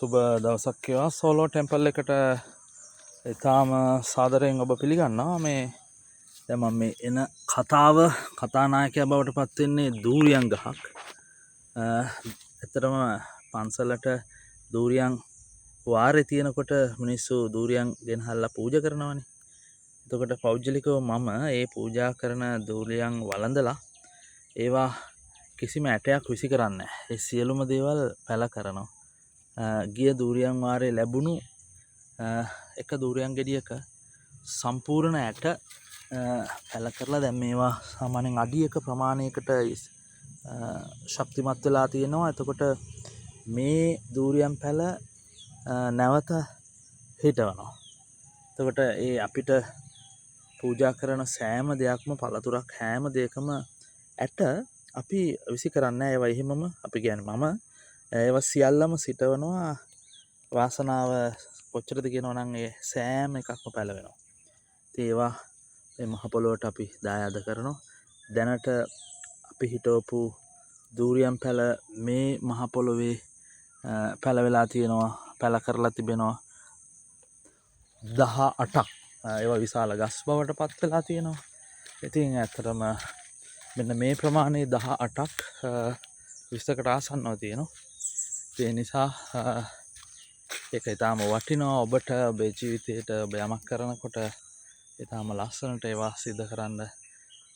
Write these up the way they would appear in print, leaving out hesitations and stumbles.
සුබ දවසක් වේවා. සෝලෝ ටෙම්පල් එකට ඊටාම සාදරයෙන් ඔබ පිළිගන්නවා. මේ දැන් මම මේ එන කතානායකයා බවට පත් වෙන්නේ දූරියන් ගහක්. ඇත්තටම පන්සලට දූරියන් වාරේ තියෙනකොට මිනිස්සු දූරියන් ගෙනහල්ලා පූජා කරනවානේ. එතකොට පෞද්ගලිකව මම ඒ පූජා කරන දූරියන් වළඳලා ඒවා කිසිම ඇටයක් විසි කරන්නේ නැහැ. ඒ සියලුම දේවල් පැල කරනවා. ගිය දූරියන් වාරේ ලැබුණු එක දූරියන් ගෙඩියක සම්පූර්ණ ඇට පැල කරලා දැන් මේවා සාමාන්‍යයෙන් අඩියක ප්‍රමාණයකට ශක්තිමත් වෙලා තියෙනවා. එතකොට මේ දූරියන් පැල නැවත හිටවනවා. එතකොට ඒ අපිට පූජා කරන සෑම දෙයක්ම පළතුරක් හැම දෙයකම ඇට අපි විසි කරන්නේ ඒවා එහෙමම අපි කියන්නේ මම ඒවා සියල්ලම සිටවනවා. වාසනාව කොච්චරද කියනවා නම් ඒ සෑම එකක්ම පැලවෙනවා. ඉතින් ඒවා මේ මහ පොළොවට අපි දායාද කරනවා. දැනට අපි හිටවපු දූරියන් පැල මේ මහ පොළොවේ පැලවෙලා තියෙනවා. පැල කරලා තිබෙනවා 18ක්. ඒවා විශාල ගස් බවට පත් වෙලා තියෙනවා. ඉතින් ඇත්තටම මෙන්න මේ ප්‍රමාණය 18ක් 20කට ආසන්නව තියෙනවා. ඒ නිසා ඒක ඊටාම වටිනවා ඔබට ඔබේ ජීවිතයට ඔබ යමක් කරනකොට ඊටාම ලස්සනට ඒවා සිද්ධ කරන්න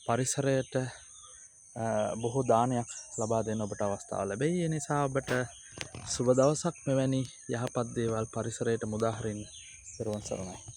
පරිසරයට බොහෝ දානයක් ලබා දෙන්න ඔබට අවස්ථාව ලැබෙයි. ඒ නිසා ඔබට සුබ දවසක්. මෙවැනි යහපත් දේවල් පරිසරයට මුදා හරින්න. පෙරවන් සරණයි.